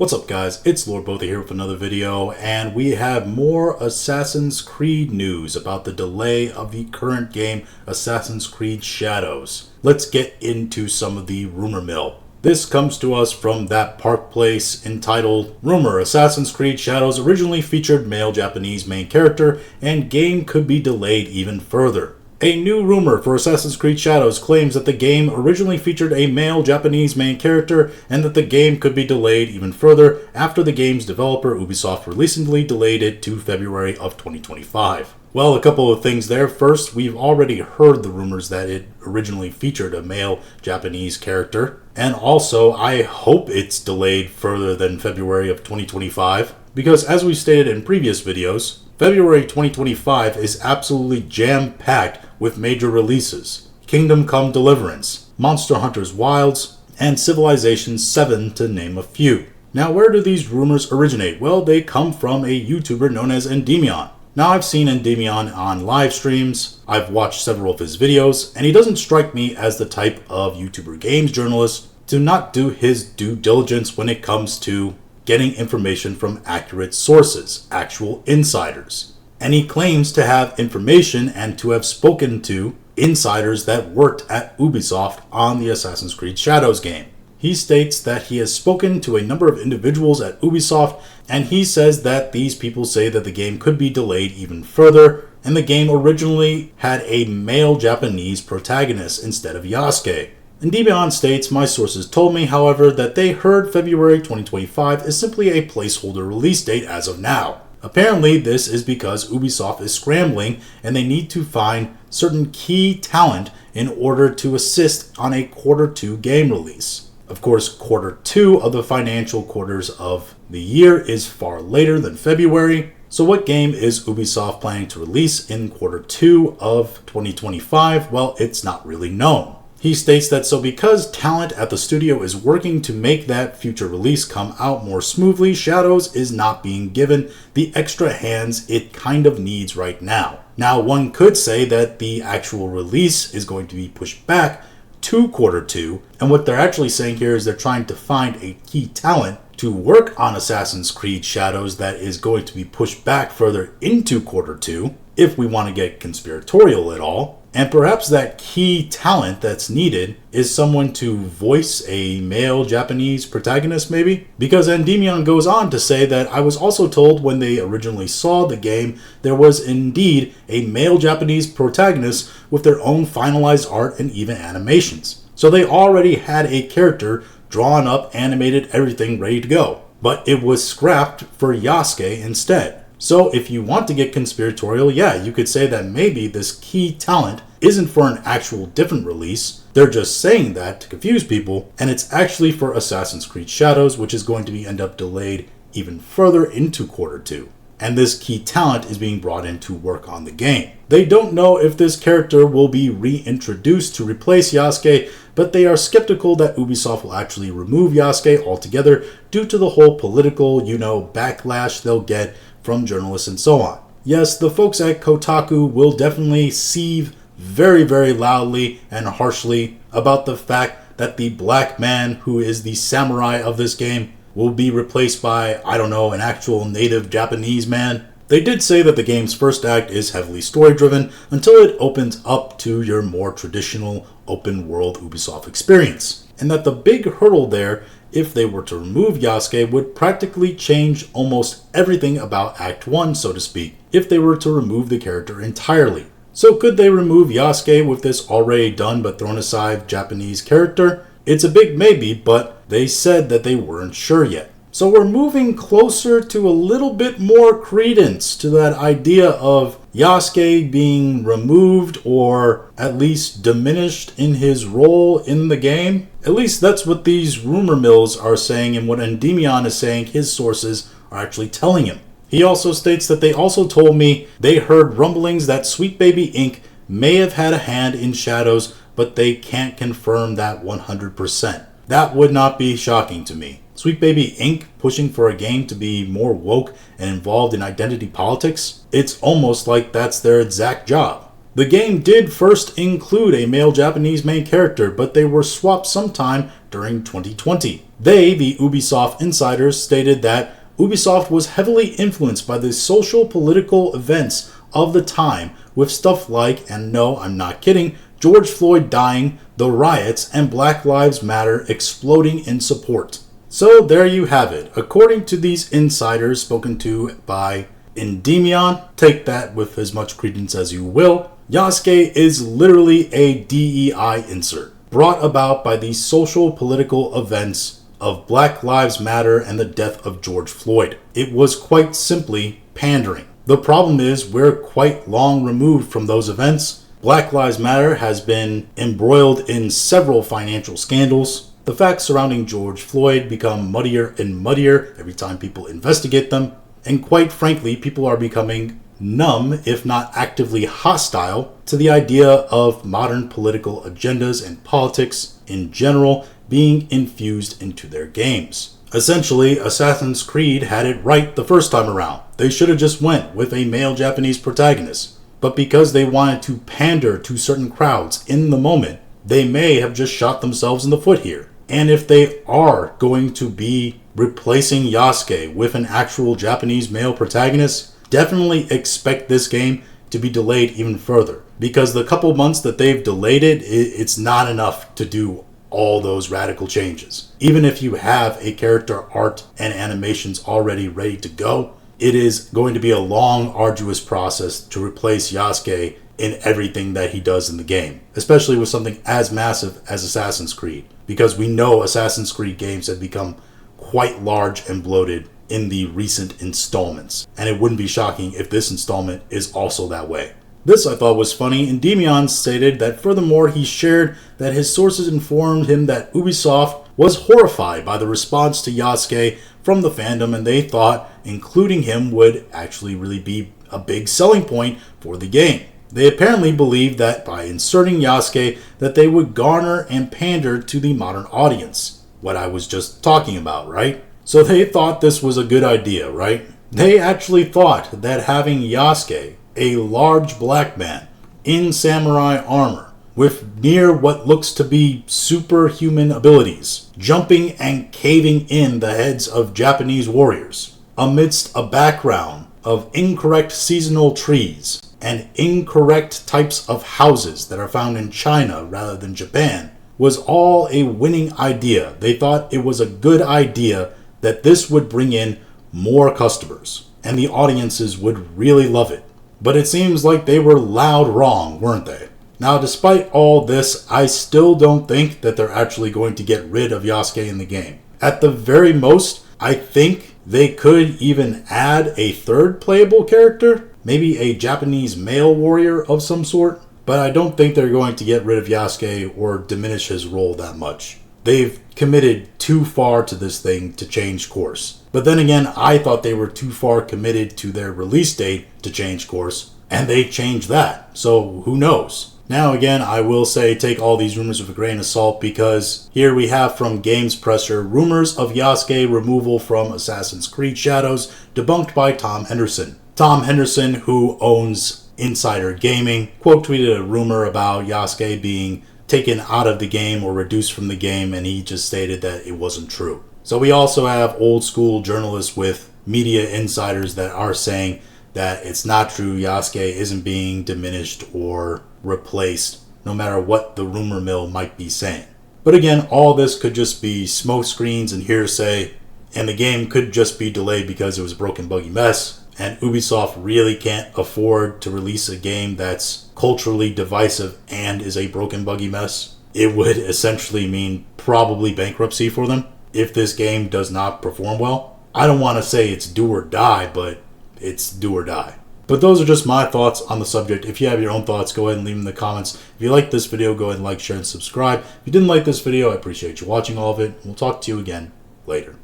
What's up guys, it's Lord Botha here with another video, and we have more Assassin's Creed news about the delay of the current game Assassin's Creed Shadows. Let's get into some of the rumor mill. This comes to us from That Park Place entitled, Rumor, Assassin's Creed Shadows originally featured male Japanese main character and game could be delayed even further. A new rumor for Assassin's Creed Shadows claims that the game originally featured a male Japanese main character and that the game could be delayed even further after the game's developer Ubisoft recently delayed it to February of 2025. Well, a couple of things there. First, we've already heard the rumors that it originally featured a male Japanese character. And also, I hope it's delayed further than February of 2025. Because as we stated in previous videos, February 2025 is absolutely jam-packed with major releases. Kingdom Come Deliverance, Monster Hunter's Wilds, and Civilization 7 to name a few. Now, where do these rumors originate? Well, they come from a YouTuber known as Endymion. Now, I've seen Endymion on live streams, I've watched several of his videos, and he doesn't strike me as the type of YouTuber games journalist to not do his due diligence when it comes to getting information from accurate sources, actual insiders. And he claims to have information and to have spoken to insiders that worked at Ubisoft on the Assassin's Creed Shadows game. He states that he has spoken to a number of individuals at Ubisoft, and he says that these people say that the game could be delayed even further, and the game originally had a male Japanese protagonist instead of Yasuke. Endymion states, my sources told me, however, that they heard February 2025 is simply a placeholder release date as of now. Apparently, this is because Ubisoft is scrambling and they need to find certain key talent in order to assist on a Q2 game release. Of course, Q2 of the financial quarters of the year is far later than February. So what game is Ubisoft planning to release in Q2 of 2025? Well, it's not really known. He states that so because talent at the studio is working to make that future release come out more smoothly, Shadows is not being given the extra hands it kind of needs right now. Now, one could say that the actual release is going to be pushed back to Q2, and what they're actually saying here is they're trying to find a key talent to work on Assassin's Creed Shadows that is going to be pushed back further into Q2, if we want to get conspiratorial at all. And perhaps that key talent that's needed is someone to voice a male Japanese protagonist, maybe? Because Endymion goes on to say that I was also told when they originally saw the game, there was indeed a male Japanese protagonist with their own finalized art and even animations. So they already had a character drawn up, animated, everything ready to go. But it was scrapped for Yasuke instead. So if you want to get conspiratorial, yeah, you could say that maybe this key talent isn't for an actual different release. They're just saying that to confuse people, and it's actually for Assassin's Creed Shadows, which is going to end up delayed even further into Q2. And this key talent is being brought in to work on the game. They don't know if this character will be reintroduced to replace Yasuke, but they are skeptical that Ubisoft will actually remove Yasuke altogether due to the whole political, backlash they'll get from journalists and so on. Yes, the folks at Kotaku will definitely seethe very, very loudly and harshly about the fact that the black man who is the samurai of this game will be replaced by, an actual native Japanese man. They did say that the game's first act is heavily story-driven until it opens up to your more traditional open-world Ubisoft experience. And that the big hurdle there, if they were to remove Yasuke, would practically change almost everything about Act 1, so to speak, if they were to remove the character entirely. So could they remove Yasuke with this already done but thrown aside Japanese character? It's a big maybe, but they said that they weren't sure yet. So we're moving closer to a little bit more credence to that idea of Yasuke being removed or at least diminished in his role in the game. At least that's what these rumor mills are saying, and what Endymion is saying his sources are actually telling him. He also states that they also told me they heard rumblings that Sweet Baby Inc. may have had a hand in Shadows, but they can't confirm that 100%. That would not be shocking to me. Sweet Baby Inc. pushing for a game to be more woke and involved in identity politics, it's almost like that's their exact job. The game did first include a male Japanese main character, but they were swapped sometime during 2020. They, the Ubisoft insiders, stated that Ubisoft was heavily influenced by the social-political events of the time, with stuff like, and no, I'm not kidding, George Floyd dying, the riots, and Black Lives Matter exploding in support. So there you have it. According to these insiders spoken to by Endymion, take that with as much credence as you will, Yasuke is literally a DEI insert, brought about by the social political events of Black Lives Matter and the death of George Floyd. It was quite simply pandering. The problem is we're quite long removed from those events. Black Lives Matter has been embroiled in several financial scandals. The facts surrounding George Floyd become muddier and muddier every time people investigate them. And quite frankly, people are becoming numb, if not actively hostile, to the idea of modern political agendas and politics in general being infused into their games. Essentially, Assassin's Creed had it right the first time around. They should have just went with a male Japanese protagonist. But because they wanted to pander to certain crowds in the moment, they may have just shot themselves in the foot here. And if they are going to be replacing Yasuke with an actual Japanese male protagonist, definitely expect this game to be delayed even further. Because the couple months that they've delayed it, it's not enough to do all those radical changes. Even if you have a character art and animations already ready to go, it is going to be a long, arduous process to replace Yasuke in everything that he does in the game, especially with something as massive as Assassin's Creed, because we know Assassin's Creed games have become quite large and bloated in the recent installments, and it wouldn't be shocking if this installment is also that way. This I thought was funny. Endymion stated that furthermore he shared that his sources informed him that Ubisoft was horrified by the response to Yasuke from the fandom, and they thought including him would actually really be a big selling point for the game. They apparently believed that by inserting Yasuke that they would garner and pander to the modern audience. What I was just talking about, right? So they thought this was a good idea, right? They actually thought that having Yasuke, a large black man in samurai armor with near what looks to be superhuman abilities, jumping and caving in the heads of Japanese warriors amidst a background of incorrect seasonal trees and incorrect types of houses that are found in China rather than Japan, was all a winning idea. They thought it was a good idea that this would bring in more customers and the audiences would really love it. But it seems like they were loud wrong, weren't they? Now, despite all this, I still don't think that they're actually going to get rid of Yasuke in the game. At the very most, I think they could even add a third playable character, maybe a Japanese male warrior of some sort, but I don't think they're going to get rid of Yasuke or diminish his role that much. They've committed too far to this thing to change course. But then again, I thought they were too far committed to their release date to change course, and they changed that. So who knows? Now again, I will say take all these rumors with a grain of salt, because here we have from Games Pressure, rumors of Yasuke removal from Assassin's Creed Shadows, debunked by Tom Henderson. Tom Henderson, who owns Insider Gaming, quote tweeted a rumor about Yasuke being taken out of the game or reduced from the game, and he just stated that it wasn't true. So we also have old school journalists with media insiders that are saying that it's not true, Yasuke isn't being diminished or replaced, no matter what the rumor mill might be saying. But again, all this could just be smoke screens and hearsay, and the game could just be delayed because it was a broken, buggy mess. And Ubisoft really can't afford to release a game that's culturally divisive and is a broken, buggy mess. It would essentially mean probably bankruptcy for them if this game does not perform well. I don't want to say it's do or die, but it's do or die. But those are just my thoughts on the subject. If you have your own thoughts, go ahead and leave them in the comments. If you like this video, go ahead and like, share, and subscribe. If you didn't like this video, I appreciate you watching all of it. We'll talk to you again later.